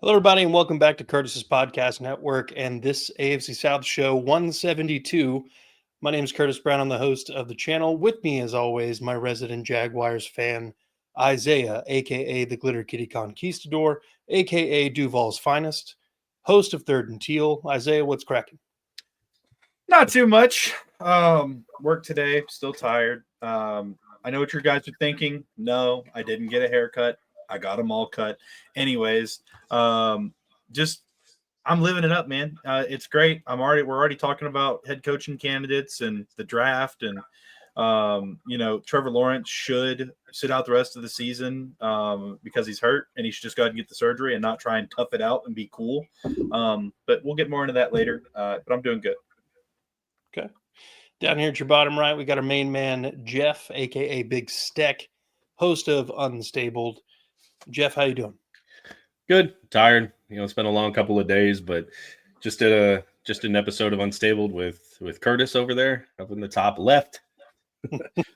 Hello, everybody, and welcome back to Curtis's Podcast Network and this AFC South show 172. My name is Curtis Brown. I'm the host of the channel. With me, as always, my resident Jaguars fan, Isaiah, a.k.a. the Glitter Kitty Conquistador, a.k.a. Duval's Finest, host of Third and Teal. Isaiah, what's cracking? Not too much. Work today, still tired. I know what you guys are thinking. No, I didn't get a haircut. I got them all cut. Anyways, just I'm living it up, man. It's great. We're already talking about head coaching candidates and the draft, and Trevor Lawrence should sit out the rest of the season because he's hurt, and he should just go ahead and get the surgery and not try and tough it out and be cool. But we'll get more into that later. But I'm doing good. Okay. Down here at your bottom right, we got our main man, Jeff, a.k.a. Big Steck, host of Unstabled. Jeff, how you doing? Good. Tired. It's been a long couple of days, but just did an episode of Unstabled with Curtis over there up in the top left.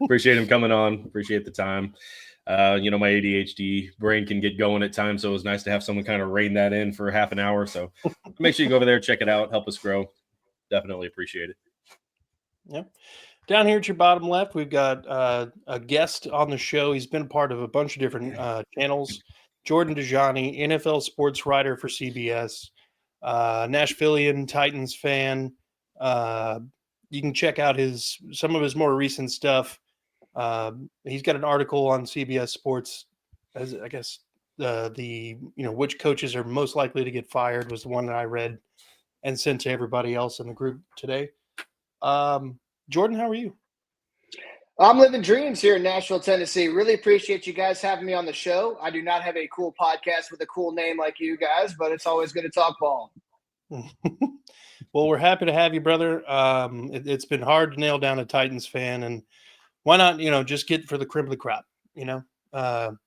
Appreciate him coming on. Appreciate the time. My ADHD brain can get going at times, so it was nice to have someone kind of rein that in for half an hour. So make sure you go over there, check it out, help us grow. Definitely appreciate it. Yep. Down here at your bottom left, we've got a guest on the show. He's been a part of a bunch of different channels. Jordan Dajani, NFL sports writer for CBS, Nashvilleian Titans fan. You can check out some of his more recent stuff. He's got an article on CBS Sports, as I guess which coaches are most likely to get fired was the one that I read and sent to everybody else in the group today. Jordan, how are you? I'm living dreams here in Nashville, Tennessee. Really appreciate you guys having me on the show. I do not have a cool podcast with a cool name like you guys, but it's always good to talk ball. Well, we're happy to have you, brother. It's been hard to nail down a Titans fan, and why not, just get for the crib of the crop, Go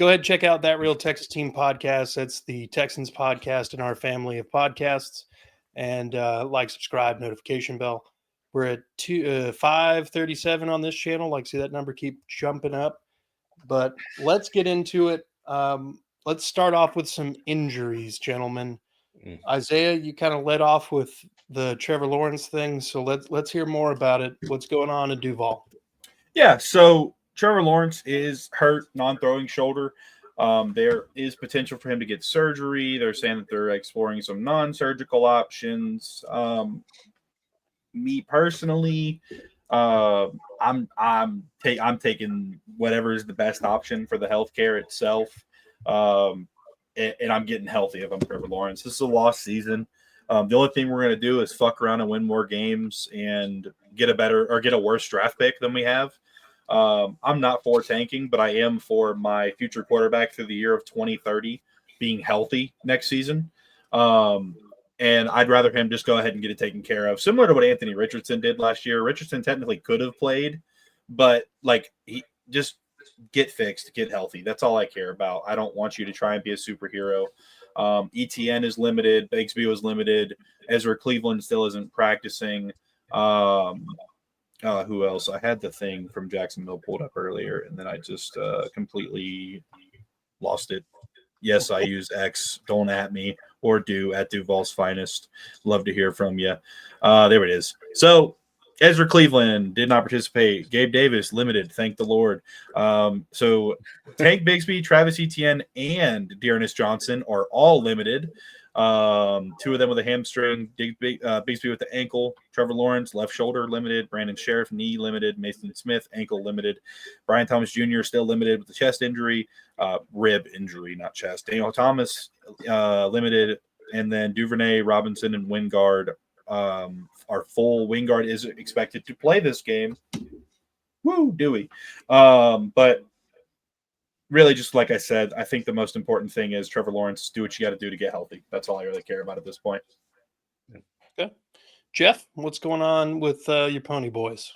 ahead and check out That Real Texas Team podcast. That's the Texans podcast in our family of podcasts. And subscribe, notification bell. We're at 537 on this channel. See that number keep jumping up. But let's get into it. Let's start off with some injuries, gentlemen. Isaiah, you kind of led off with the Trevor Lawrence thing, so let's hear more about it. What's going on in Duval? Yeah, so Trevor Lawrence is hurt, non-throwing shoulder. There is potential for him to get surgery. They're saying that they're exploring some non-surgical options. Me personally, I'm taking whatever is the best option for the healthcare itself, and I'm getting healthy if I'm Trevor Lawrence. This is a lost season. The only thing we're going to do is fuck around and win more games and get a worse draft pick than we have. I'm not for tanking, but I am for my future quarterback through the year of 2030 being healthy next season. And I'd rather him just go ahead and get it taken care of, similar to what Anthony Richardson did last year. Richardson technically could have played, but he just get fixed, get healthy. That's all I care about. I don't want you to try and be a superhero. ETN is limited. Bigsby was limited. Ezra Cleveland still isn't practicing. Who else? I had the thing from Jacksonville pulled up earlier, and then I just completely lost it. Yes, I use X. Don't at me or do at Duval's Finest. Love to hear from you. There it is. So Ezra Cleveland did not participate. Gabe Davis limited. Thank the Lord. So Tank Bigsby, Travis Etienne, and Dearness Johnson are all limited. Two of them with a hamstring, Bigsby with the ankle, Trevor Lawrence left shoulder limited, Brandon Sheriff knee limited, Mason Smith ankle limited, Brian Thomas Jr. still limited with a chest injury, rib injury, not chest. Daniel Thomas limited, and then Duvernay, Robinson, and Wingard are full. Wingard is expected to play this game. Woo, Dewey. But really, just like I said, I think the most important thing is Trevor Lawrence, do what you got to do to get healthy. That's all I really care about at this point. Okay. Jeff, what's going on with your Pony Boys?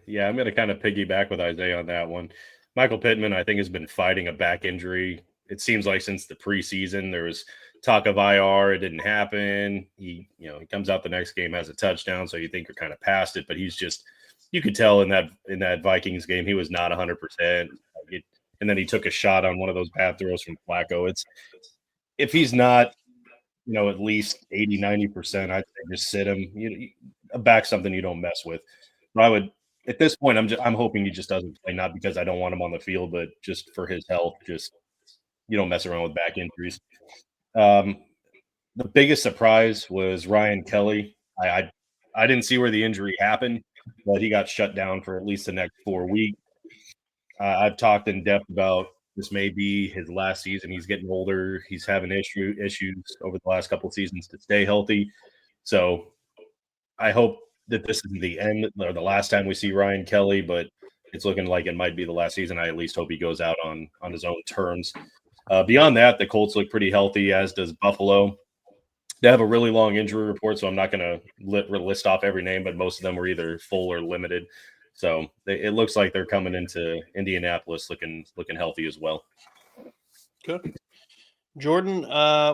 Yeah, I'm going to kind of piggyback with Isaiah on that one. Michael Pittman, I think, has been fighting a back injury. It seems like since the preseason, there was talk of IR. It didn't happen. He comes out the next game, has a touchdown, so you think you're kind of past it. But he's just, you could tell in that Vikings game, he was not 100%. and then he took a shot on one of those bad throws from Flacco. If he's not, at least 80, 90%, I'd say just sit him. Back something you don't mess with. But I would, at this point, I'm hoping he just doesn't play, not because I don't want him on the field, but just for his health. Just you don't mess around with back injuries. The biggest surprise was Ryan Kelly. I didn't see where the injury happened, but he got shut down for at least the next 4 weeks. I've talked in depth about this may be his last season. He's getting older. He's having issues over the last couple of seasons to stay healthy. So I hope that this is the end or the last time we see Ryan Kelly, but it's looking like it might be the last season. I at least hope he goes out on his own terms. Beyond that, the Colts look pretty healthy, as does Buffalo. They have a really long injury report, so I'm not going to list off every name, but most of them were either full or limited. So it looks like they're coming into Indianapolis looking healthy as well. Good. Jordan,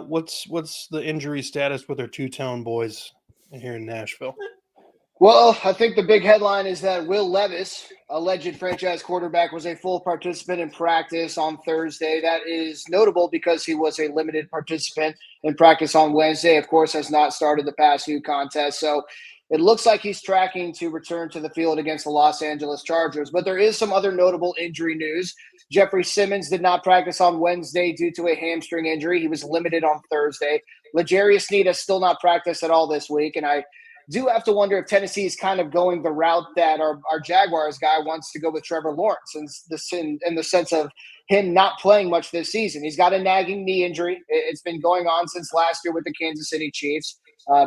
what's the injury status with our two-tone boys here in Nashville? Well, I think the big headline is that Will Levis, alleged franchise quarterback, was a full participant in practice on Thursday. That is notable because he was a limited participant in practice on Wednesday. Of course, has not started the past few contests. So it looks like he's tracking to return to the field against the Los Angeles Chargers. But there is some other notable injury news. Jeffrey Simmons did not practice on Wednesday due to a hamstring injury. He was limited on Thursday. L'Jarius Sneed has still not practiced at all this week, and I do have to wonder if Tennessee is kind of going the route that our Jaguars guy wants to go with Trevor Lawrence in the sense of him not playing much this season. He's got a nagging knee injury. It's been going on since last year with the Kansas City Chiefs.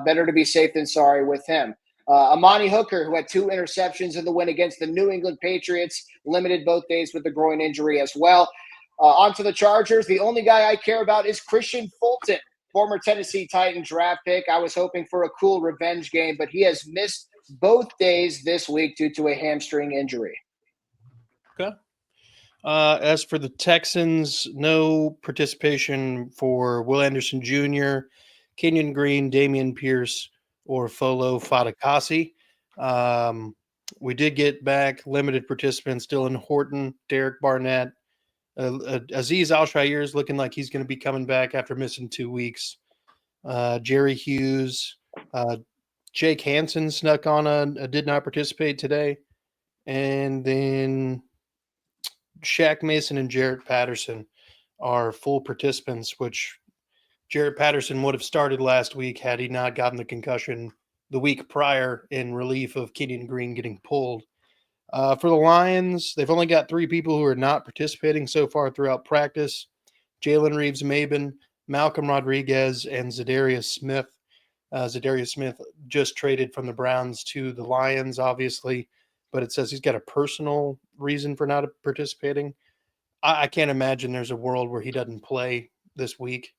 Better to be safe than sorry with him. Amani Hooker, who had 2 interceptions in the win against the New England Patriots, limited both days with the groin injury as well. On to the Chargers. The only guy I care about is Christian Fulton, former Tennessee Titan draft pick. I was hoping for a cool revenge game, but he has missed both days this week due to a hamstring injury. Okay. As for the Texans, no participation for Will Anderson Jr., Kenyon Green, Damian Pierce, or Folo Fatukasi. We did get back limited participants, Dylan Horton, Derek Barnett. Aziz Al-Shair is looking like he's going to be coming back after missing 2 weeks. Jerry Hughes, Jake Hansen snuck on did not participate today. And then Shaq Mason and Jarrett Patterson are full participants, which Jarrett Patterson would have started last week had he not gotten the concussion the week prior in relief of Kenyon Green getting pulled. For the Lions, they've only got 3 people who are not participating so far throughout practice. Jalen Reeves-Maben, Malcolm Rodriguez, and Zadarius Smith. Zadarius Smith just traded from the Browns to the Lions, obviously, but it says he's got a personal reason for not participating. I can't imagine there's a world where he doesn't play this week,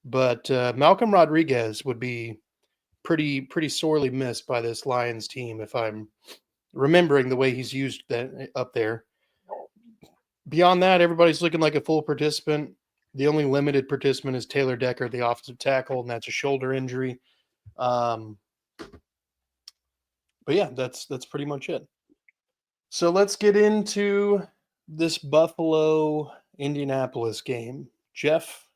but Malcolm Rodriguez would be pretty sorely missed by this Lions team if I'm remembering the way he's used that up there. Beyond that, everybody's looking like a full participant. The only limited participant is Taylor Decker, the offensive tackle, and that's a shoulder injury. But yeah, that's pretty much it. So let's get into this Buffalo-Indianapolis game. Jeff,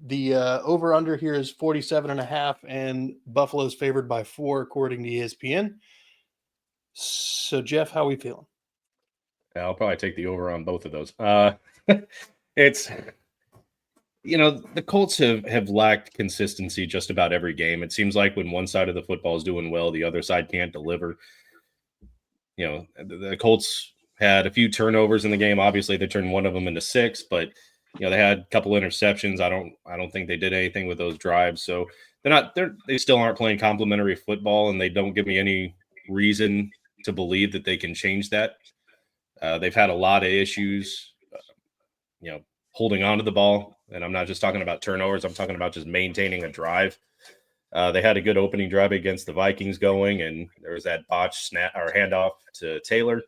the over-under here is 47.5, and Buffalo's favored by 4, according to ESPN. So, Jeff, how are we feeling? Yeah, I'll probably take the over on both of those. It's, the Colts have lacked consistency just about every game. It seems like when one side of the football is doing well, the other side can't deliver. The Colts had a few turnovers in the game. Obviously, they turned one of them into 6, but they had a couple interceptions. I don't think they did anything with those drives. So they still aren't playing complimentary football, and they don't give me any reason to believe that they can change that. They've had a lot of issues, holding on to the ball. And I'm not just talking about turnovers. I'm talking about just maintaining a drive. They had a good opening drive against the Vikings going, and there was that botched snap or handoff to Taylor.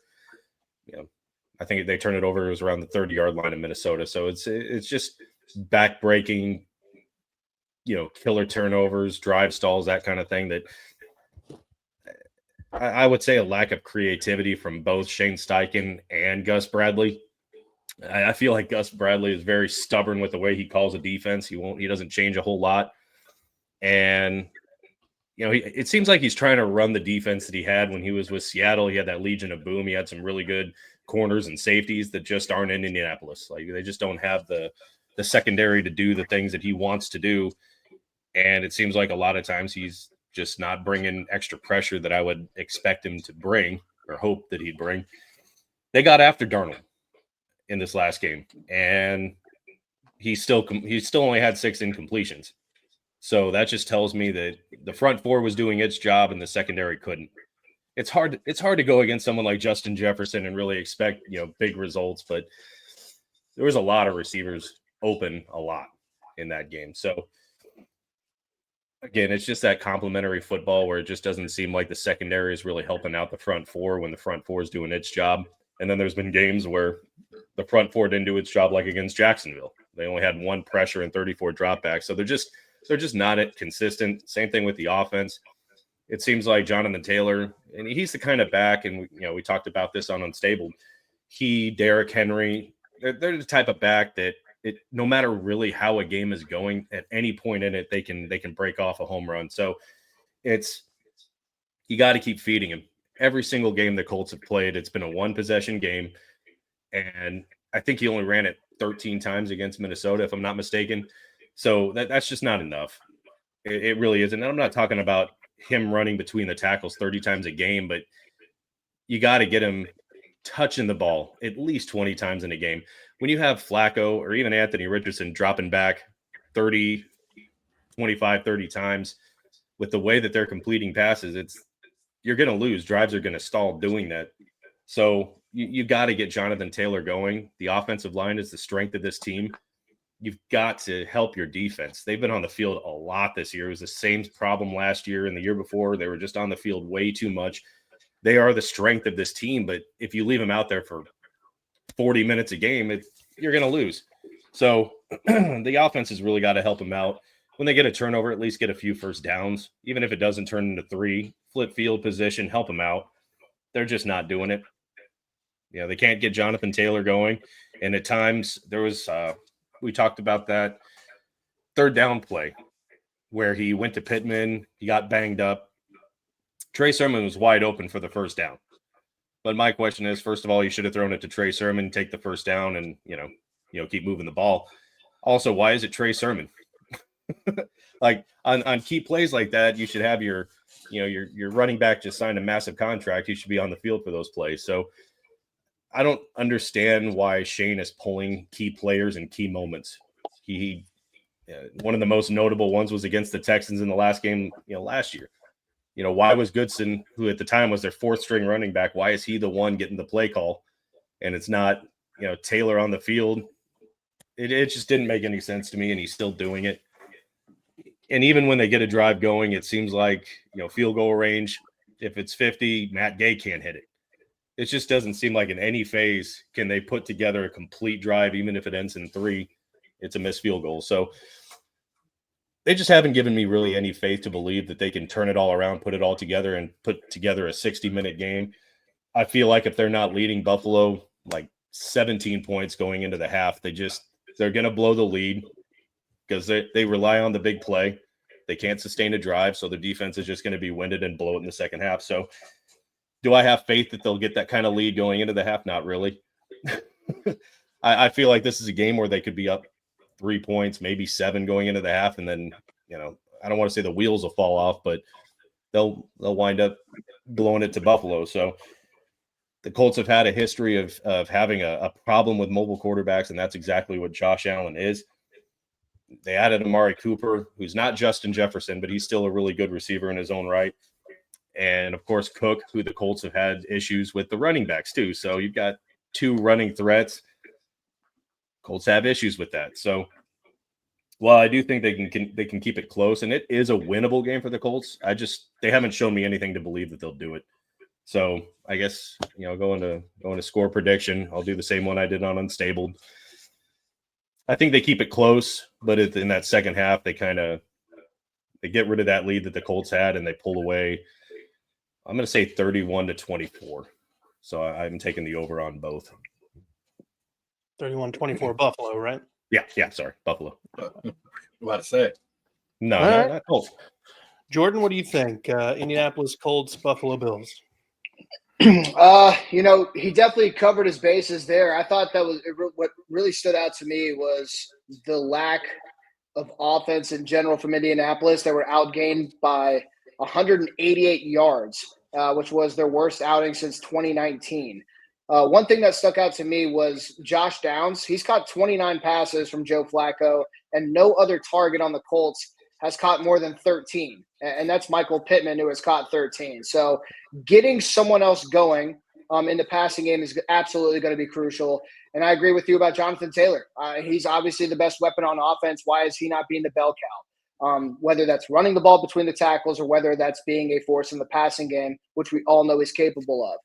I think they turned it over. It was around the 30-yard line in Minnesota. So it's just back-breaking, killer turnovers, drive stalls, that kind of thing that I would say a lack of creativity from both Shane Steichen and Gus Bradley. I feel like Gus Bradley is very stubborn with the way he calls a defense. He doesn't change a whole lot. And, it seems like he's trying to run the defense that he had when he was with Seattle. He had that Legion of Boom. He had some really good corners and safeties that just aren't in Indianapolis. Like, they just don't have the secondary to do the things that he wants to do. And it seems like a lot of times he's just not bringing extra pressure that I would expect him to bring or hope that he'd bring. They got after Darnold in this last game, and he still only had 6 incompletions. So that just tells me that the front four was doing its job and the secondary couldn't. It's hard to go against someone like Justin Jefferson and really expect, big results, but there was a lot of receivers open a lot in that game. So again, it's just that complementary football where it just doesn't seem like the secondary is really helping out the front four when the front four is doing its job. And then there's been games where the front four didn't do its job, like against Jacksonville. They only had 1 pressure and 34 dropbacks. So they're just not consistent. Same thing with the offense. It seems like Jonathan Taylor, and he's the kind of back, and we talked about this on Unstable. Derrick Henry, they're the type of back that no matter really how a game is going, at any point in it, they can break off a home run. So you got to keep feeding him. Every single game the Colts have played, it's been a 1-possession game, and I think he only ran it 13 times against Minnesota, if I'm not mistaken. So that's just not enough. It really isn't. And I'm not talking about him running between the tackles 30 times a game, but you got to get him touching the ball at least 20 times in a game. When you have Flacco or even Anthony Richardson dropping back 30 times with the way that they're completing passes, you're going to lose. Drives are going to stall doing that. So you got to get Jonathan Taylor going. The offensive line is the strength of this team. You've got to help your defense. They've been on the field a lot this year. It was the same problem last year and the year before. They were just on the field way too much. They are the strength of this team, but if you leave them out there for 40 minutes a game, you're going to lose. So the offense has really got to help them out. When they get a turnover, at least get a few first downs. Even if it doesn't turn into 3, flip field position, help them out. They're just not doing it. They can't get Jonathan Taylor going. And at times there was we talked about that 3rd down play where he went to Pittman. He got banged up. Trey Sermon was wide open for the first down. But my question is, first of all, you should have thrown it to Trey Sermon, take the first down, and keep moving the ball. Also, why is it Trey Sermon? Like on key plays like that, you should have your running back just signed a massive contract. You should be on the field for those plays. So I don't understand why Shane is pulling key players in key moments. One of the most notable ones was against the Texans in the last game, last year. Why was Goodson, who at the time was their 4th string running back, why is he the one getting the play call? And it's not, Taylor on the field. It just didn't make any sense to me, and he's still doing it. And even when they get a drive going, it seems like, field goal range, if it's 50, Matt Gay can't hit it. It just doesn't seem like in any phase can they put together a complete drive, even if it ends in 3, it's a missed field goal. So they just haven't given me really any faith to believe that they can turn it all around, put it all together, and put together a 60-minute game. I feel like if they're not leading Buffalo like 17 points going into the half, they're going to blow the lead because they rely on the big play. They can't sustain a drive, so the defense is just going to be winded and blow it in the second half. So do I have faith that they'll get that kind of lead going into the half? Not really. I feel like this is a game where they could be up 3 points, maybe 7 going into the half, and then I don't want to say the wheels will fall off, but they'll wind up blowing it to Buffalo. So the Colts have had a history of having a problem with mobile quarterbacks, and that's exactly what Josh Allen is. They added Amari Cooper, who's not Justin Jefferson, but he's still a really good receiver in his own right. And, of course, Cook, who the Colts have had issues with the running backs too. So you've got 2 running threats. Colts have issues with that. So while I do think they can keep it close, and it is a winnable game for the Colts, they haven't shown me anything to believe that they'll do it. So I guess, going to score prediction, I'll do the same one I did on Unstable. I think they keep it close, but in that second half, they get rid of that lead that the Colts had and they pull away. I'm going to say 31-24. So I'm taking the over on both. 31-24 Buffalo, right? Yeah. Sorry, Buffalo. What to say? No, All right. not Colts. Jordan, what do you think? Indianapolis Colts, Buffalo Bills. He definitely covered his bases there. I thought what really stood out to me was the lack of offense in general from Indianapolis. They were outgained by 188 yards, which was their worst outing since 2019. One thing that stuck out to me was Josh Downs. He's caught 29 passes from Joe Flacco, and no other target on the Colts has caught more than 13. And that's Michael Pittman, who has caught 13. So getting someone else going in the passing game is absolutely going to be crucial. And I agree with you about Jonathan Taylor. He's obviously the best weapon on offense. Why is he not being the bell cow? Whether that's running the ball between the tackles or whether that's being a force in the passing game, which we all know he's capable of.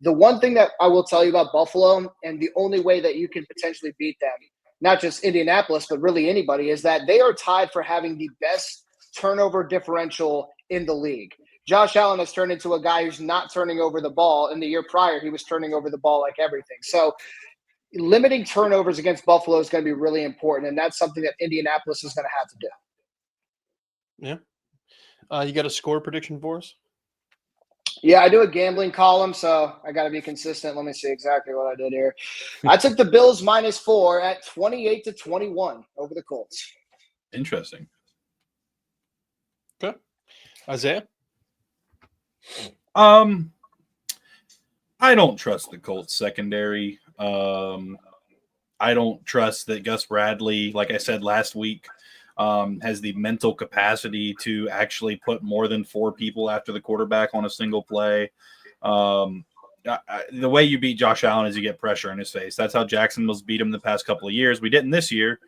The one thing that I will tell you about Buffalo, and the only way that you can potentially beat them, not just Indianapolis, but really anybody, is that they are tied for having the best turnover differential in the league. Josh Allen has turned into a guy who's not turning over the ball. In the year prior, he was turning over the ball like everything. So limiting turnovers against Buffalo is going to be really important, and that's something that Indianapolis is going to have to do. Yeah. You got a score prediction for us? Yeah, I do a gambling column, so I got to be consistent. Let me see exactly what I did here. I took the Bills -4 at 28-21 over the Colts. Interesting. Okay. Isaiah? I don't trust the Colts secondary. I don't trust that Gus Bradley, like I said last week, has the mental capacity to actually put more than 4 people after the quarterback on a single play. The way you beat Josh Allen is you get pressure in his face. That's how Jacksonville's beat him the past couple of years. We didn't this year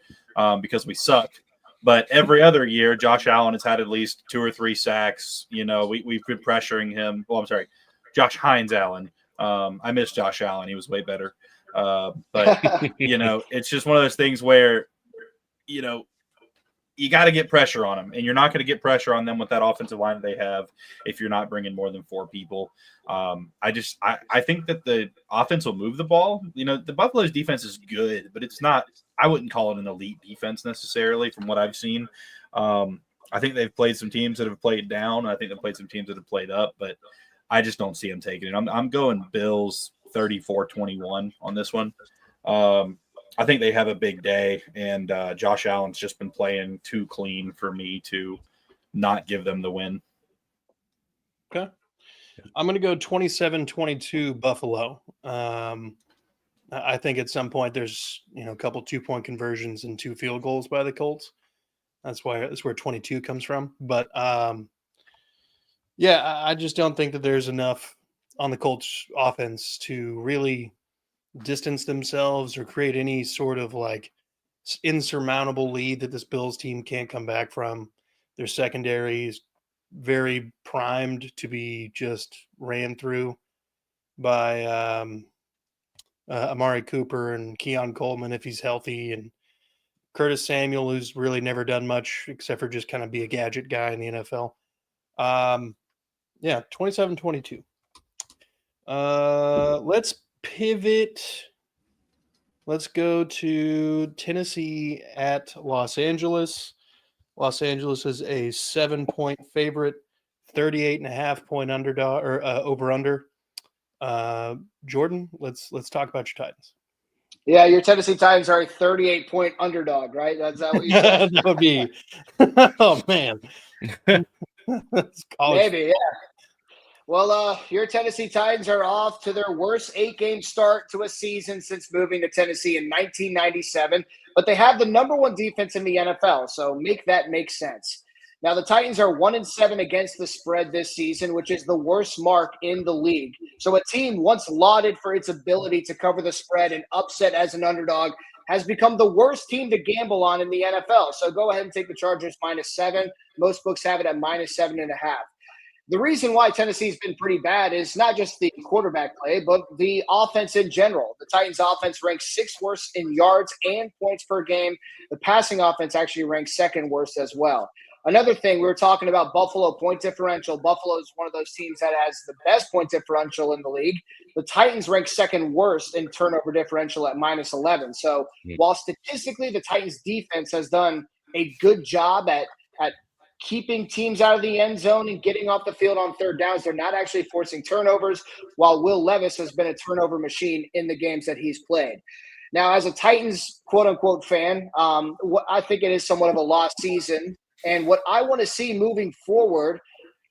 because we sucked. But every other year, Josh Allen has had at least 2 or 3 sacks. We've been pressuring him. Well, I'm sorry, Josh Hines Allen. I miss Josh Allen. He was way better. But, it's just one of those things where, you got to get pressure on them, and you're not going to get pressure on them with that offensive line that they have if you're not bringing more than 4 people. I think that the offense will move the ball. The Buffalo's defense is good, but it's not. I wouldn't call it an elite defense necessarily from what I've seen. I think they've played some teams that have played down. I think they've played some teams that have played up, but I just don't see them taking it. I'm going Bills 34-21 on this one. I think they have a big day, and Josh Allen's just been playing too clean for me to not give them the win. Okay. I'm going to go 27-22 Buffalo. I think at some point there's, a couple 2-point conversions and 2 field goals by the Colts. That's where 22 comes from. But, I just don't think that there's enough on the Colts offense to really distance themselves or create any sort of insurmountable lead that this Bills team can't come back from. Their secondary is very primed to be just ran through by Amari Cooper and Keon Coleman if he's healthy, and Curtis Samuel, who's really never done much except for just kind of be a gadget guy in the NFL. 27-22. Let's pivot. Let's go to Tennessee at Los Angeles. Los Angeles is a 7-point favorite, 38.5-point underdog or over under. Jordan, let's talk about your Titans. Yeah, your Tennessee Titans are a 38-point underdog, right? That's what you said? That would be. Oh man. Maybe, yeah. Well, your Tennessee Titans are off to their worst 8-game start to a season since moving to Tennessee in 1997, but they have the number 1 defense in the NFL, so make that make sense. Now, the Titans are 1-7 against the spread this season, which is the worst mark in the league. So a team once lauded for its ability to cover the spread and upset as an underdog has become the worst team to gamble on in the NFL. So go ahead and take the Chargers -7. Most books have it at -7.5. The reason why Tennessee's been pretty bad is not just the quarterback play, but the offense in general. The Titans' offense ranks 6th worst in yards and points per game. The passing offense actually ranks 2nd worst as well. Another thing, we were talking about Buffalo point differential. Buffalo is one of those teams that has the best point differential in the league. The Titans rank second worst in turnover differential at -11. So while statistically the Titans defense has done a good job at keeping teams out of the end zone and getting off the field on third downs, they're not actually forcing turnovers, while Will Levis has been a turnover machine in the games that he's played. Now, as a Titans quote-unquote fan, I think it is somewhat of a lost season. And what I want to see moving forward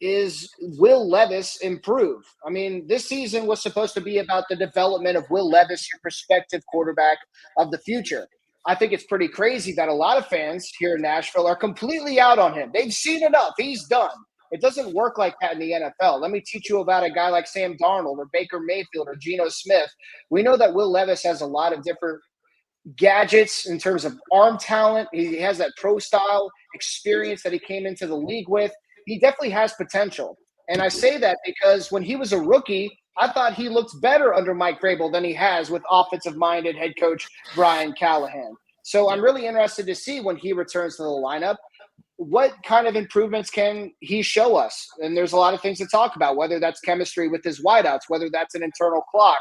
is Will Levis improve. I mean, this season was supposed to be about the development of Will Levis, your prospective quarterback of the future. I think it's pretty crazy that a lot of fans here in Nashville are completely out on him. They've seen enough. He's done. It doesn't work like that in the NFL. Let me teach you about a guy like Sam Darnold or Baker Mayfield or Geno Smith. We know that Will Levis has a lot of different gadgets in terms of arm talent. He has that pro style experience that he came into the league with. He definitely has potential. And I say that because when he was a rookie, I thought he looked better under Mike Vrabel than he has with offensive-minded head coach Brian Callahan. So I'm really interested to see when he returns to the lineup, what kind of improvements can he show us? And there's a lot of things to talk about, whether that's chemistry with his wideouts, whether that's an internal clock,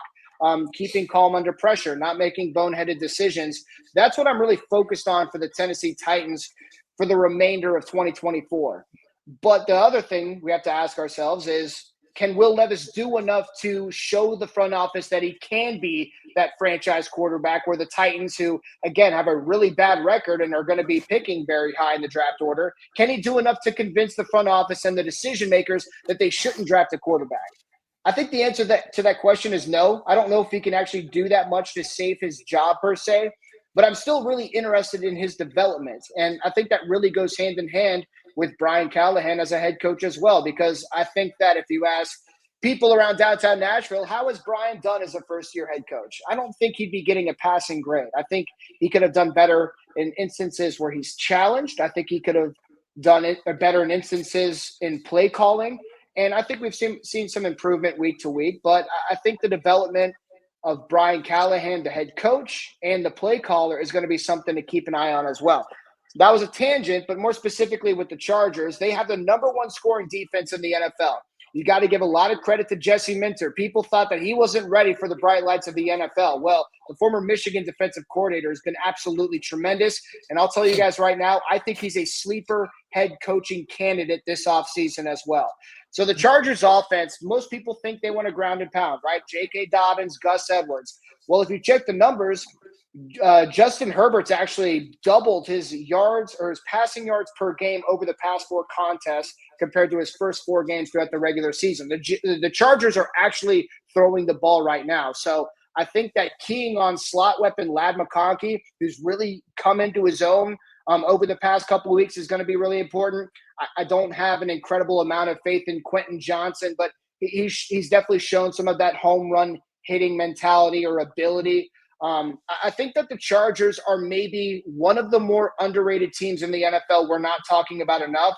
keeping calm under pressure, not making boneheaded decisions. That's what I'm really focused on for the Tennessee Titans for the remainder of 2024. But the other thing we have to ask ourselves is, can Will Levis do enough to show the front office that he can be that franchise quarterback, where the Titans, who, again, have a really bad record and are going to be picking very high in the draft order, can he do enough to convince the front office and the decision makers that they shouldn't draft a quarterback? I think the answer to that question is no. I don't know if he can actually do that much to save his job per se, but I'm still really interested in his development. And I think that really goes hand in hand with Brian Callahan as a head coach as well, because I think that if you ask people around downtown Nashville, how has Brian done as a first-year head coach? I don't think he'd be getting a passing grade. I think he could have done better in instances where he's challenged. I think he could have done it better in instances in play calling. And I think we've seen some improvement week to week. But I think the development of Brian Callahan, the head coach, and the play caller is going to be something to keep an eye on as well. That was a tangent, but more specifically with the Chargers, they have the number one scoring defense in the NFL. You got to give a lot of credit to Jesse Minter. People thought that he wasn't ready for the bright lights of the NFL. Well, the former Michigan defensive coordinator has been absolutely tremendous. And I'll tell you guys right now, I think he's a sleeper head coaching candidate this offseason as well. So the Chargers offense, most people think they want to ground and pound, right? J.K. Dobbins, Gus Edwards. Well, if you check the numbers, Justin Herbert's actually doubled his yards or his passing yards per game over the past four contests compared to his first four games throughout the regular season. The Chargers are actually throwing the ball right now. So I think that keying on slot weapon Ladd McConkey, who's really come into his own over the past couple of weeks, is going to be really important. I don't have an incredible amount of faith in Quentin Johnson, but he's definitely shown some of that home run hitting mentality or ability. I think that the Chargers are maybe one of the more underrated teams in the NFL we're not talking about enough,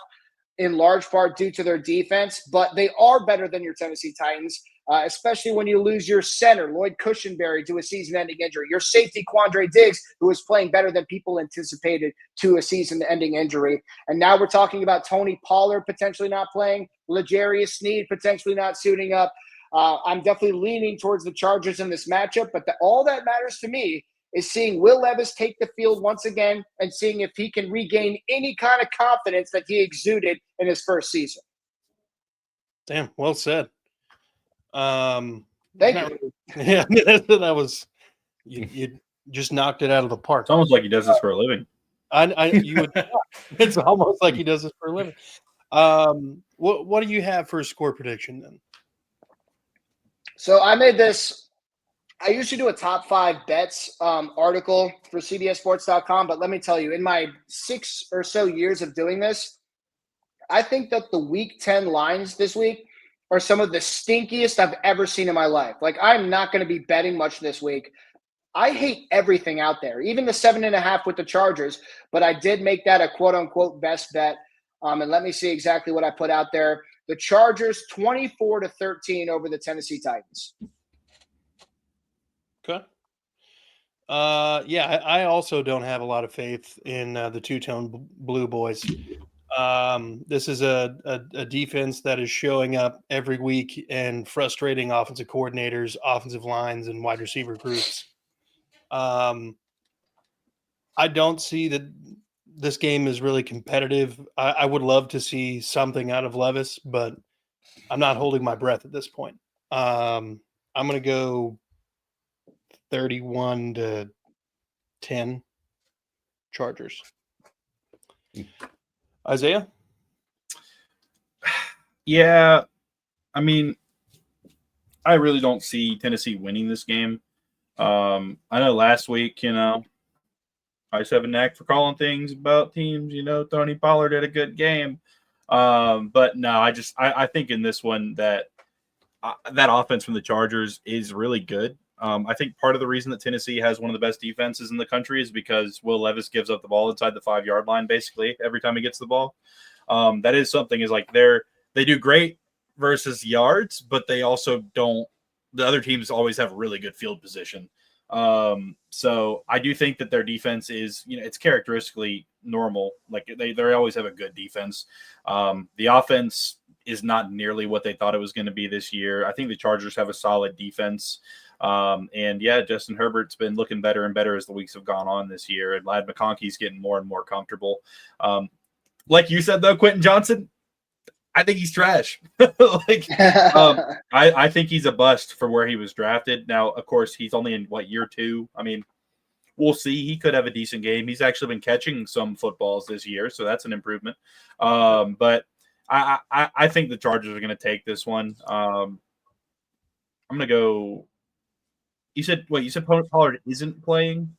in large part due to their defense, but they are better than your Tennessee Titans, especially when you lose your center, Lloyd Cushenberry, to a season-ending injury, your safety, Quandre Diggs, who is playing better than people anticipated to a season-ending injury. And now we're talking about Tony Pollard potentially not playing, L'Jarius Sneed potentially not suiting up. I'm definitely leaning towards the Chargers in this matchup, but all that matters to me is seeing Will Levis take the field once again and seeing if he can regain any kind of confidence that he exuded in his first season. Damn, well said. Thank you. Yeah, that was you just knocked it out of the park. It's almost like he does this for a living. You would. It's almost like he does this for a living. What do you have for a score prediction then? So I made this. I usually do a top 5 bets article for CBSSports.com, but let me tell you, in my 6 or so years of doing this, I think that the Week 10 lines this week are some of the stinkiest I've ever seen in my life. Like, I'm not going to be betting much this week. I hate everything out there, even the 7.5 with the Chargers, but I did make that a quote-unquote best bet. And let me see exactly what I put out there. The Chargers 24-13 over the Tennessee Titans. Okay. I also don't have a lot of faith in the two-tone blue boys. This is a defense that is showing up every week and frustrating offensive coordinators, offensive lines, and wide receiver groups. I don't see that this game is really competitive. I would love to see something out of Levis, but I'm not holding my breath at this point. I'm going to go 31-10 Chargers. Isaiah? Yeah, I mean, I really don't see Tennessee winning this game. I know last week, I just have a knack for calling things about teams. Tony Pollard had a good game. But no, I think in this one that offense from the Chargers is really good. I think part of the reason that Tennessee has one of the best defenses in the country is because Will Levis gives up the ball inside the 5-yard line basically every time he gets the ball. That is something is like they do great versus yards, but they also don't. The other teams always have really good field position. So I do think that their defense is, it's characteristically normal. Like they always have a good defense. The offense is not nearly what they thought it was going to be this year. I think the Chargers have a solid defense. And yeah, Justin Herbert's been looking better and better as the weeks have gone on this year. And Ladd McConkey's getting more and more comfortable. Like you said, though, Quentin Johnson, I think he's trash. I think he's a bust for where he was drafted. Now, of course, he's only in year 2. I mean, we'll see. He could have a decent game. He's actually been catching some footballs this year, so that's an improvement. But I think the Chargers are going to take this one. I'm going to go. You said Pollard isn't playing?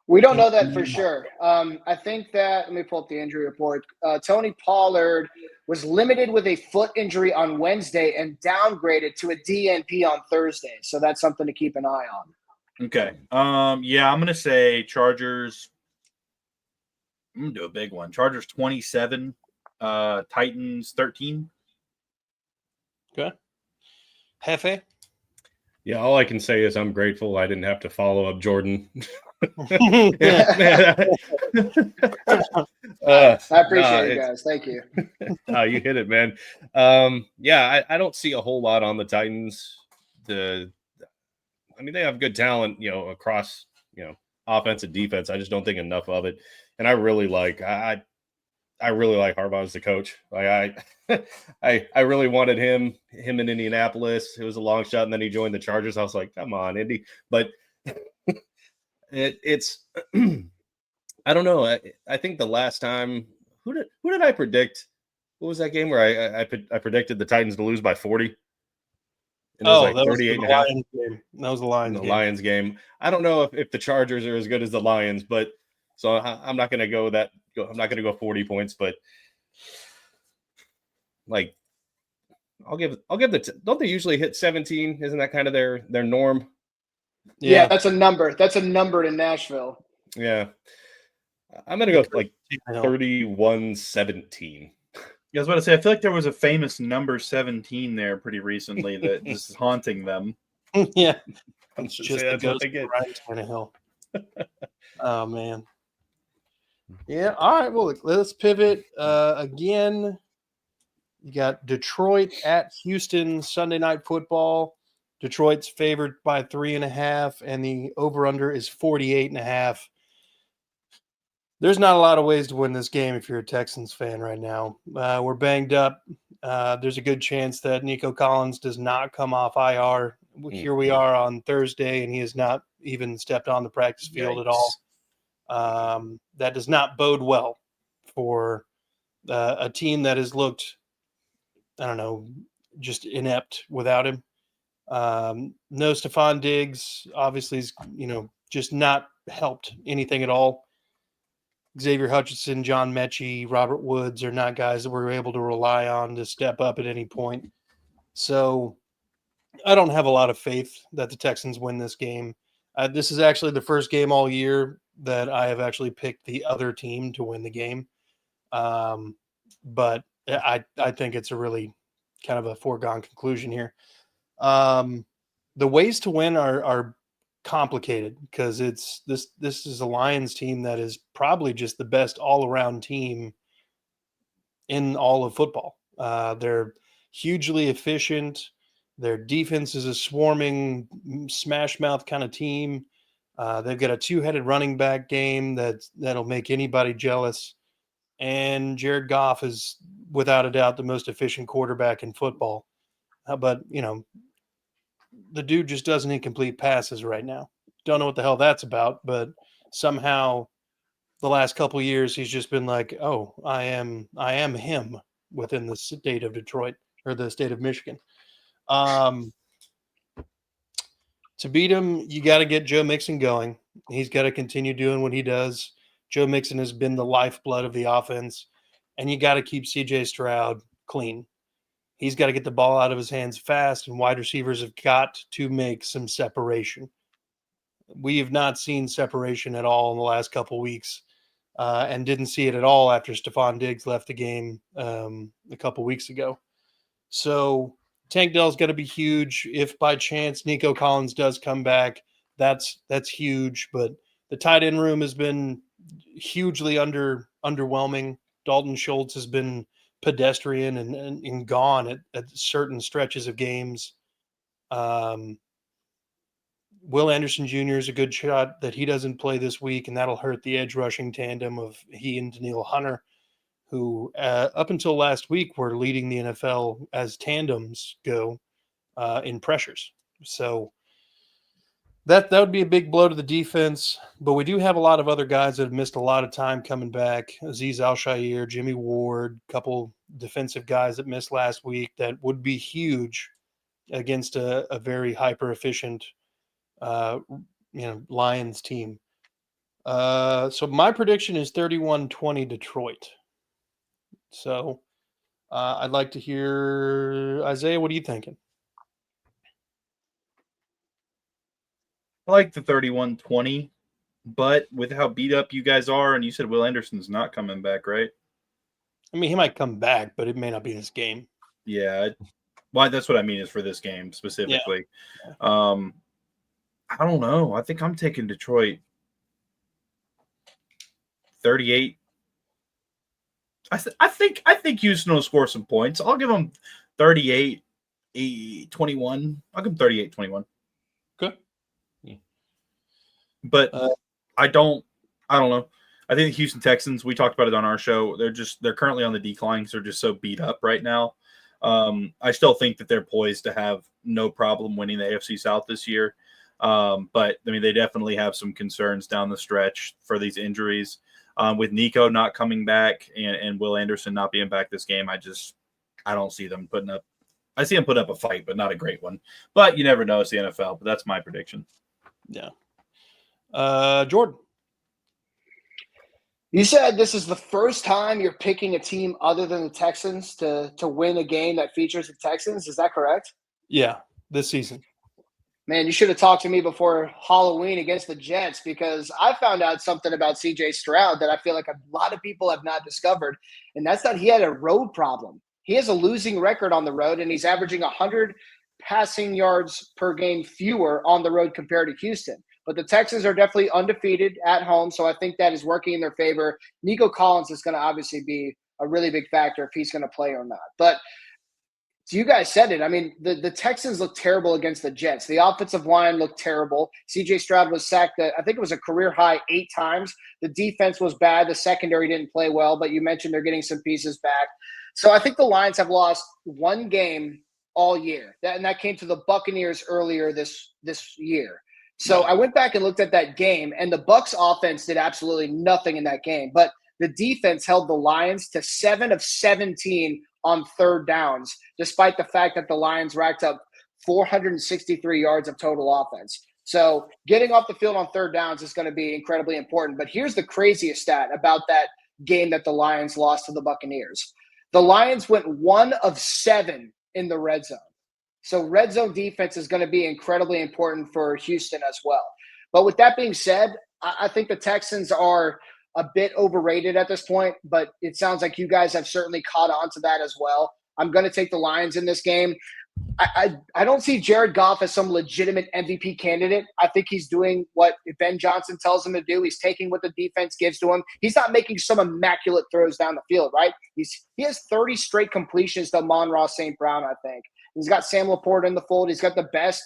We don't know that for sure. I think that, let me pull up the injury report. Tony Pollard was limited with a foot injury on Wednesday and downgraded to a DNP on Thursday. So that's something to keep an eye on. Okay. Yeah, I'm going to say Chargers. I'm going to do a big one. Chargers 27, Titans 13. Okay. Hefe? Yeah, all I can say is I'm grateful I didn't have to follow up Jordan. I appreciate it, guys. Thank you. You hit it, man. Yeah, I don't see a whole lot on the Titans. They have good talent, across, offense and defense. I just don't think enough of it. And I really like Harbaugh as the coach. Like I really wanted him in Indianapolis. It was a long shot, and then he joined the Chargers. I was like, come on, Indy. But it's I don't know. I think the last time who did I predict? What was that game where I predicted the Titans to lose by 40? And it was like 38 and a half. That was the Lions game. Lions game. I don't know if the Chargers are as good as the Lions, but so I'm not going to go that. I'm not going to go 40 points, but like I'll give don't they usually hit 17? Isn't that kind of their norm? Yeah, that's a number. That's a number in Nashville. Yeah. I'm going to go like 31-17. I was about to say, I feel like there was a famous number 17 there pretty recently that just is haunting them. Yeah. It's Just the ghost of Ryan Tannehill. Oh, man. Yeah. All right. Well, let's pivot again. You got Detroit at Houston, Sunday Night Football. Detroit's favored by 3.5, and the over-under is 48.5. There's not a lot of ways to win this game if you're a Texans fan right now. We're banged up. There's a good chance that Nico Collins does not come off IR. Here we are on Thursday, and he has not even stepped on the practice field at all. That does not bode well for a team that has looked, I don't know, just inept without him. No Stephon Diggs, obviously, is, just not helped anything at all. Xavier Hutchinson, John Mechie, Robert Woods are not guys that we're able to rely on to step up at any point. So I don't have a lot of faith that the Texans win this game. This is actually the first game all year that I have actually picked the other team to win the game. But I think it's a really kind of a foregone conclusion here. The ways to win are complicated because this is a Lions team that is probably just the best all-around team in all of football. They're hugely efficient. Their defense is a swarming, smash mouth kind of team. They've got a two-headed running back game that'll make anybody jealous. And Jared Goff is, without a doubt, the most efficient quarterback in football. But, the dude just doesn't incomplete passes right now. Don't know what the hell that's about, but somehow the last couple of years he's just been like, oh, I am him within the state of Detroit or the state of Michigan. To beat him, you got to get Joe Mixon going. He's got to continue doing what he does. Joe Mixon has been the lifeblood of the offense, and you got to keep CJ Stroud clean. He's got to get the ball out of his hands fast, and wide receivers have got to make some separation. We have not seen separation at all in the last couple weeks, and didn't see it at all after Stephon Diggs left the game a couple weeks ago. So Tank Dell's got to be huge. If by chance Nico Collins does come back, that's huge. But the tight end room has been hugely underwhelming. Dalton Schultz has been pedestrian and gone at certain stretches of games. Will Anderson Jr. is a good shot that he doesn't play this week, and that'll hurt the edge rushing tandem of he and Daniil Hunter, who up until last week were leading the NFL as tandems go in pressures. So that would be a big blow to the defense. But we do have a lot of other guys that have missed a lot of time coming back. Azeez Al-Shaair, Jimmy Ward, a couple defensive guys that missed last week that would be huge against a very hyper-efficient Lions team. So my prediction is 31-20 Detroit. So I'd like to hear, Isaiah, what are you thinking? I like the 31-20, but with how beat up you guys are, and you said Will Anderson's not coming back, right? I mean, he might come back, but it may not be this game. Yeah. Well, that's what I mean is for this game specifically. Yeah. I don't know. I think I'm taking Detroit 38. I think Houston will score some points. I'll give them 38-21. I'll give them 38-21. Good. But I don't know. I think the Houston Texans, we talked about it on our show. They're currently on the decline because they're just so beat up right now. I still think that they're poised to have no problem winning the AFC South this year. But I mean, they definitely have some concerns down the stretch for these injuries. With Nico not coming back and Will Anderson not being back this game, I don't see them putting up. I see them put up a fight, but not a great one. But you never know. It's the NFL. But that's my prediction. Yeah. Jordan. You said this is the first time you're picking a team other than the Texans to win a game that features the Texans. Is that correct? Yeah, this season. Man, you should have talked to me before Halloween against the Jets, because I found out something about CJ Stroud that I feel like a lot of people have not discovered, and that's that he had a road problem. He has a losing record on the road, and he's averaging 100 passing yards per game fewer on the road compared to Houston. But the Texans are definitely undefeated at home, so I think that is working in their favor. Nico Collins is going to obviously be a really big factor if he's going to play or not. But you guys said it. I mean, the Texans look terrible against the Jets. The offensive line looked terrible. CJ Stroud was sacked, I think it was a career high 8 times. The defense was bad. The secondary didn't play well, but you mentioned they're getting some pieces back. So I think the Lions have lost one game all year, and that came to the Buccaneers earlier this year. So I went back and looked at that game, and the Bucs offense did absolutely nothing in that game. But the defense held the Lions to 7 of 17 on third downs, despite the fact that the Lions racked up 463 yards of total offense. So getting off the field on third downs is going to be incredibly important. But here's the craziest stat about that game that the Lions lost to the Buccaneers. The Lions went 1 of 7 in the red zone. So red zone defense is going to be incredibly important for Houston as well. But with that being said, I think the Texans are a bit overrated at this point, but it sounds like you guys have certainly caught on to that as well. I'm going to take the Lions in this game, I don't see Jared Goff as some legitimate MVP candidate. I think he's doing what Ben Johnson tells him to do. He's taking what the defense gives to him. He's not making some immaculate throws down the field, right? He has 30 straight completions to Amon-Ra St. Brown, I think. He's got Sam Laporta in the fold. He's got the best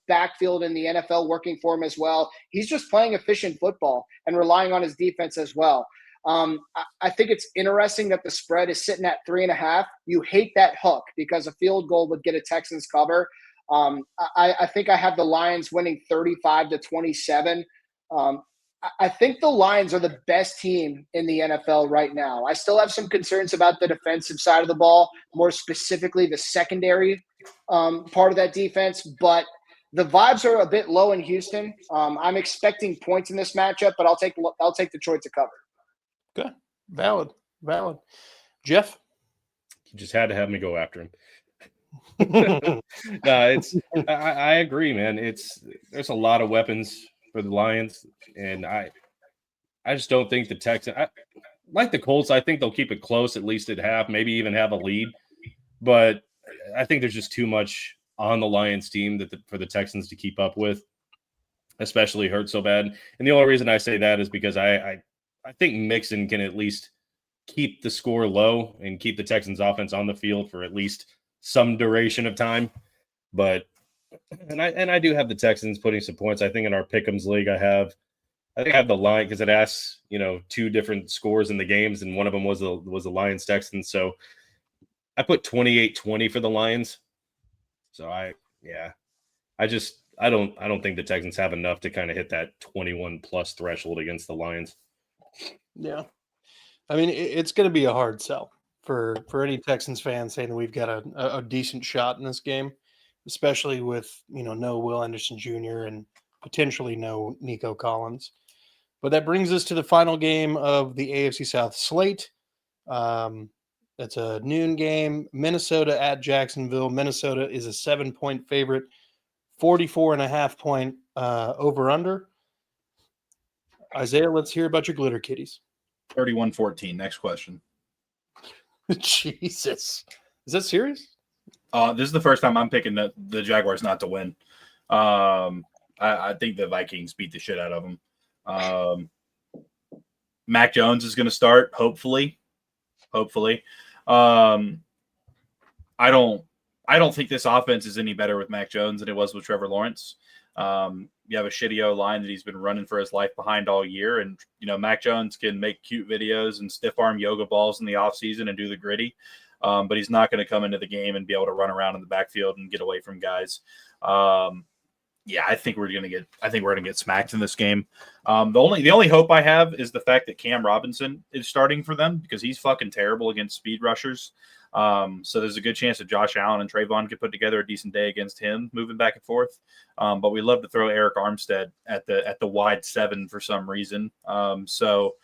backfield in the NFL working for him as well. He's just playing efficient football and relying on his defense as well. I think it's interesting that the spread is sitting at 3.5. You hate that hook because a field goal would get a Texans cover. I think I have the Lions winning 35-27. I think the Lions are the best team in the NFL right now. I still have some concerns about the defensive side of the ball, more specifically the secondary part of that defense. But the vibes are a bit low in Houston. I'm expecting points in this matchup, but I'll take Detroit to cover. Okay, valid. Jeff, You just had to have me go after him. No, I agree, man. There's a lot of weapons for the Lions, and I just don't think the Texans, like the Colts, I think they'll keep it close, at least at half, maybe even have a lead. But I think there's just too much on the Lions team for the Texans to keep up with, especially hurt so bad. And the only reason I say that is because I think Mixon can at least keep the score low and keep the Texans offense on the field for at least some duration of time. But I do have the Texans putting some points. I think in our Pick'ems league I have the line because it asks, two different scores in the games, and one of them was the Lions Texans. So I put 28-20 for the Lions. So I don't think the Texans have enough to kind of hit that 21 plus threshold against the Lions. Yeah. I mean, it's going to be a hard sell for any Texans fan saying that we've got a decent shot in this game, especially with, no Will Anderson Jr. and potentially no Nico Collins. But that brings us to the final game of the AFC South slate. It's a noon game. Minnesota at Jacksonville. Minnesota is a 7-point favorite, 44.5 point over-under. Isaiah, let's hear about your glitter kitties. 31-14. Next question. Jesus. Is that serious? This is the first time I'm picking the Jaguars not to win. I think the Vikings beat the shit out of them. Mac Jones is going to start, hopefully. I don't think this offense is any better with Mac Jones than it was with Trevor Lawrence. You have a shitty O-line that he's been running for his life behind all year. And, Mac Jones can make cute videos and stiff arm yoga balls in the offseason and do the gritty. But he's not going to come into the game and be able to run around in the backfield and get away from guys. I think we're going to get smacked in this game. The only hope I have is the fact that Cam Robinson is starting for them because he's fucking terrible against speed rushers. So there's a good chance that Josh Allen and Trayvon could put together a decent day against him, moving back and forth. But we love to throw Eric Armstead at the wide 7 for some reason. So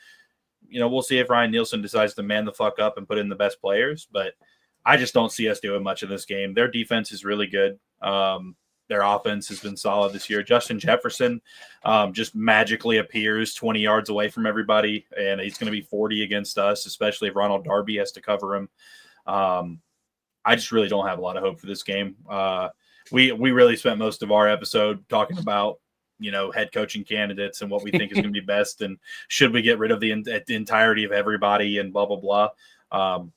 we'll see if Ryan Nielsen decides to man the fuck up and put in the best players. But I just don't see us doing much in this game. Their defense is really good. Their offense has been solid this year. Justin Jefferson just magically appears 20 yards away from everybody, and he's going to be 40 against us, especially if Ronald Darby has to cover him. I just really don't have a lot of hope for this game. We really spent most of our episode talking about, head coaching candidates and what we think is going to be best, and should we get rid of the entirety of everybody and blah, blah, blah.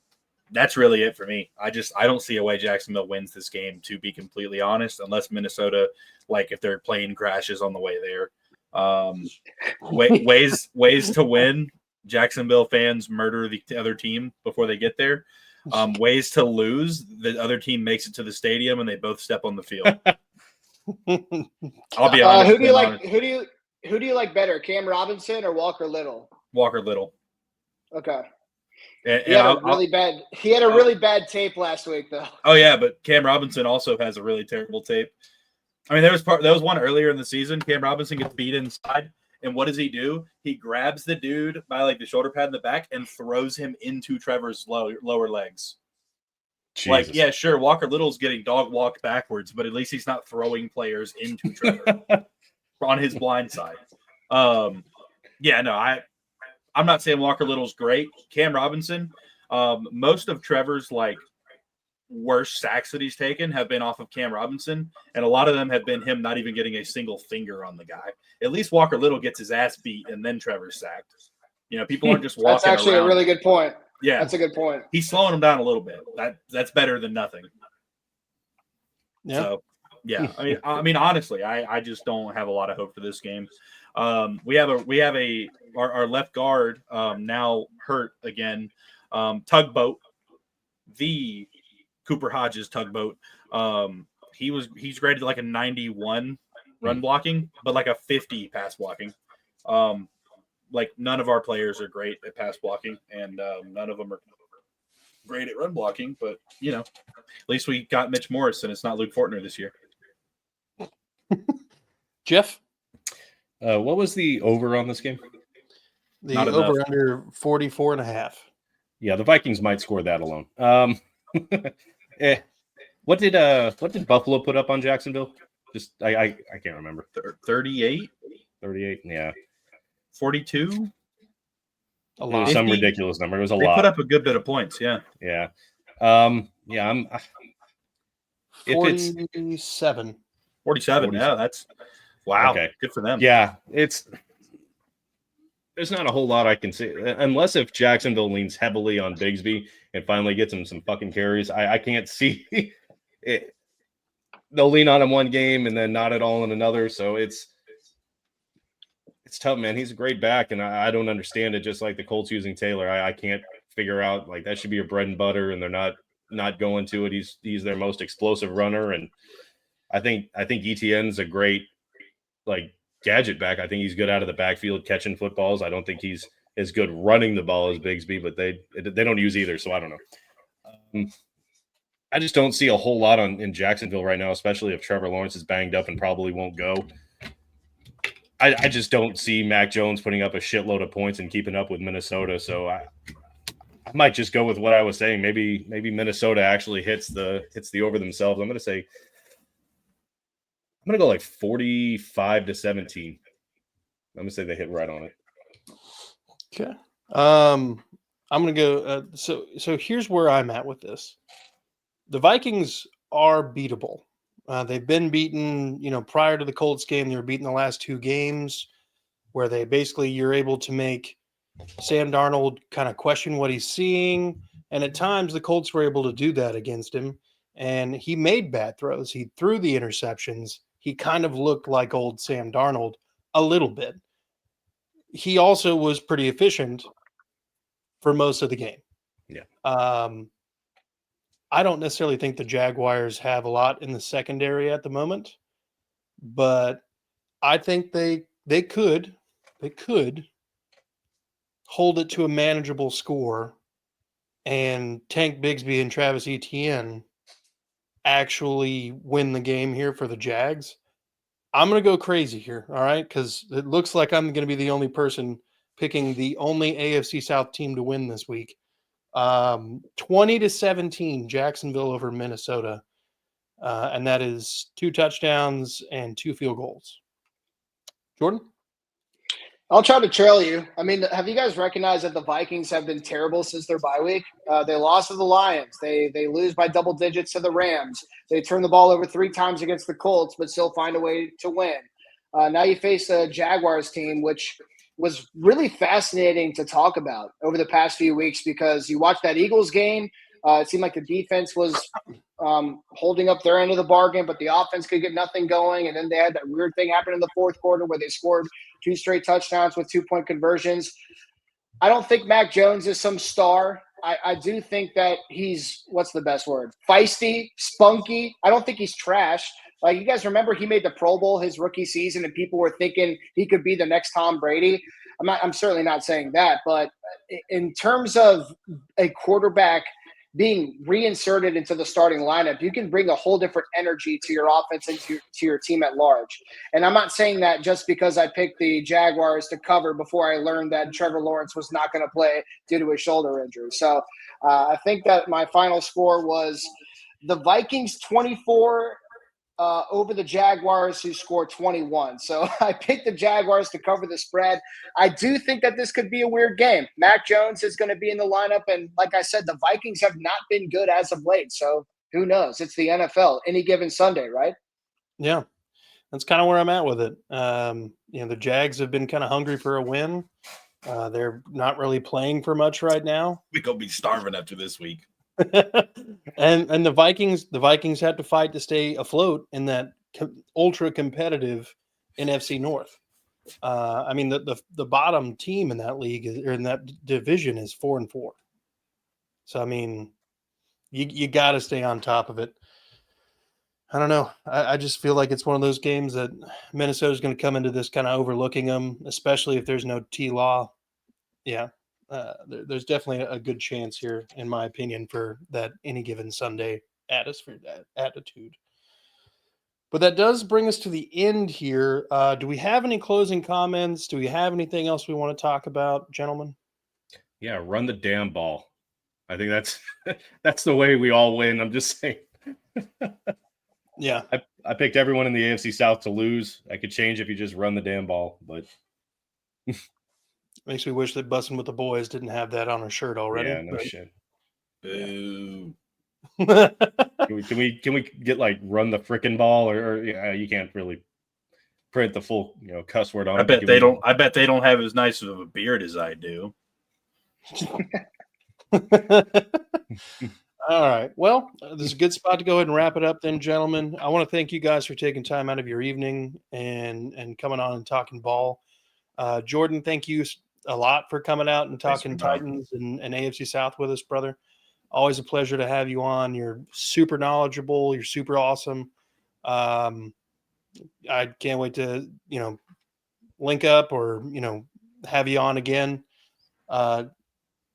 That's really it for me. I don't see a way Jacksonville wins this game, to be completely honest, unless Minnesota, if their plane crashes on the way there. Ways to win. Jacksonville fans murder the other team before they get there. Ways to lose. The other team makes it to the stadium and they both step on the field. I'll be honest. Who do you like better, Cam Robinson or Walker Little? Walker Little. Okay. He had a really bad tape last week, though. Oh yeah, but Cam Robinson also has a really terrible tape. I mean, there was one earlier in the season. Cam Robinson gets beat inside, and what does he do? He grabs the dude by the shoulder pad in the back and throws him into Trevor's lower legs. Jesus. Yeah, sure, Walker Little's getting dog walked backwards, but at least he's not throwing players into Trevor on his blind side. I'm not saying Walker Little's great. Cam Robinson, most of Trevor's worst sacks that he's taken have been off of Cam Robinson, and a lot of them have been him not even getting a single finger on the guy. At least Walker Little gets his ass beat, and then Trevor's sacked. People aren't just walking around. That's actually a really good point. Yeah. That's a good point. He's slowing him down a little bit. That's better than nothing. Yeah. So, yeah. I mean, honestly, I just don't have a lot of hope for this game. We have our left guard now hurt again. Tugboat, the Cooper Hodges Tugboat. He's graded like a 91 run blocking, but like a 50 pass blocking. Like none of our players are great at pass blocking, and none of them are great at run blocking. But at least we got Mitch Morris, and it's not Luke Fortner this year. Jeff, what was the over on this game? The over under 44.5. Yeah, the Vikings might score that alone. What did Buffalo put up on Jacksonville? Just I can't remember. 38? 38, yeah. 42? A It lot. was some ridiculous number. It was a lot. They put up a good bit of points, yeah. Yeah. I'm 47. 47, yeah, that's wow. Okay. Good for them. Yeah, there's not a whole lot I can say unless if Jacksonville leans heavily on Bigsby and finally gets him some fucking carries. I can't see it. They'll lean on him one game and then not at all in another. So it's tough, man. He's a great back, and I don't understand it. Just like the Colts using Taylor, I can't figure out like that should be your bread and butter, and they're not going to it. He's their most explosive runner, and I think ETN's a great like gadget back. I think he's good out of the backfield catching footballs. I don't think he's as good running the ball as Bigsby, but they don't use either, so I don't know. I just don't see a whole lot in Jacksonville right now, especially if Trevor Lawrence is banged up and probably won't go. I just don't see Mac Jones putting up a shitload of points and keeping up with Minnesota. So I might just go with what I was saying. Maybe Minnesota actually hits the over themselves. I'm going to go like 45-17. I'm going to say they hit right on it. Okay. I'm going to go. So here's where I'm at with this. The Vikings are beatable. They've been beaten, prior to the Colts game, they were beaten the last two games where you're able to make Sam Darnold kind of question what he's seeing. And at times the Colts were able to do that against him. And he made bad throws. He threw the interceptions. He kind of looked like old Sam Darnold a little bit. He also was pretty efficient for most of the game. Yeah. I don't necessarily think the Jaguars have a lot in the secondary at the moment, but I think they could hold it to a manageable score, and Tank Bigsby and Travis Etienne actually win the game here for the Jags. I'm going to go crazy here, all right, because it looks like I'm going to be the only person picking the only AFC South team to win this week. 20-17 Jacksonville over Minnesota, and that is 2 touchdowns and 2 field goals. Jordan? I'll try to trail you. I mean, have you guys recognized that the Vikings have been terrible since their bye week? They lost to the Lions. They lose by double digits to the Rams. They turn the ball over 3 times against the Colts, but still find a way to win. Now you face a Jaguars team, which was really fascinating to talk about over the past few weeks because you watched that Eagles game. It seemed like the defense was holding up their end of the bargain, but the offense could get nothing going. And then they had that weird thing happen in the fourth quarter where they scored 2 straight touchdowns with 2-point conversions. I don't think Mac Jones is some star. I do think that he's, what's the best word? Feisty, spunky. I don't think he's trash. Like, you guys remember he made the Pro Bowl his rookie season and people were thinking he could be the next Tom Brady. I'm certainly not saying that, but in terms of a quarterback being reinserted into the starting lineup, you can bring a whole different energy to your offense and to your team at large. And I'm not saying that just because I picked the Jaguars to cover before I learned that Trevor Lawrence was not going to play due to a shoulder injury. So I think that my final score was the Vikings 24 over the Jaguars, who scored 21. So I picked the Jaguars to cover the spread. I do think that this could be a weird game. Mac Jones is going to be in the lineup, and like I said, the Vikings have not been good as of late. So Who knows? It's the NFL. Any given Sunday, right? Yeah, that's kind of where I'm at with it. The Jags have been kind of hungry for a win. They're not really playing for much right now. We gonna be starving after this week. and the Vikings had to fight to stay afloat in that ultra competitive NFC North. The bottom team in that league or in that division is 4-4. So I mean, you got to stay on top of it. I don't know. I just feel like it's one of those games that Minnesota's going to come into this kind of overlooking them, especially if there's no T-Law. Yeah, there's definitely a good chance here, in my opinion, for that any given Sunday attitude. But that does bring us to the end here. Do we have any closing comments? Do we have anything else we want to talk about, gentlemen? Yeah, run the damn ball. I think that's the way we all win. I'm just saying. Yeah. I picked everyone in the AFC South to lose. I could change if you just run the damn ball, but makes me wish that Bussin' with the Boys didn't have that on her shirt already. Yeah, no shit. Boo. Can we get like run the frickin' ball or you can't really print the full cuss word on I it. bet they don't. I bet they don't have as nice of a beard as I do. All right. Well, this is a good spot to go ahead and wrap it up then, gentlemen. I want to thank you guys for taking time out of your evening and coming on and talking ball. Jordan, thank you a lot for coming out and talking Titans and AFC South with us, brother. Always a pleasure to have you on. You're super knowledgeable. You're super awesome. I can't wait to, link up or, have you on again.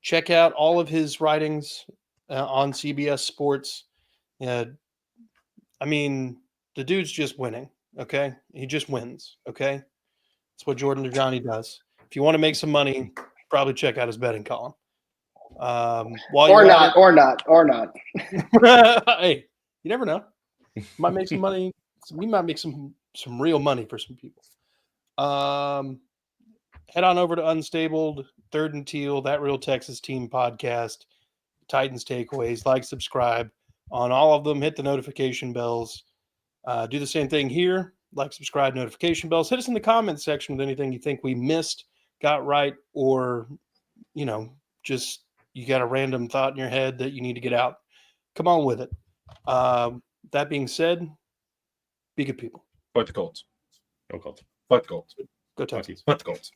Check out all of his writings on CBS Sports. The dude's just winning. Okay. He just wins. Okay. That's what Jordan Dajani does. If you want to make some money, probably check out his betting column. Or not. Hey, you never know. Might make some money. We might make some real money for some people. Head on over to Unstabled, Third and Teal, That Real Texas Team podcast, Titans Takeaways. Like, subscribe on all of them. Hit the notification bells. Do the same thing here. Like, subscribe, notification bells. Hit us in the comments section with anything you think we missed, got right, or, just you got a random thought in your head that you need to get out. Come on with it. That being said, be good people. Fight the Colts. Go Colts. Fight the Colts. Go Texans. Fight the Colts.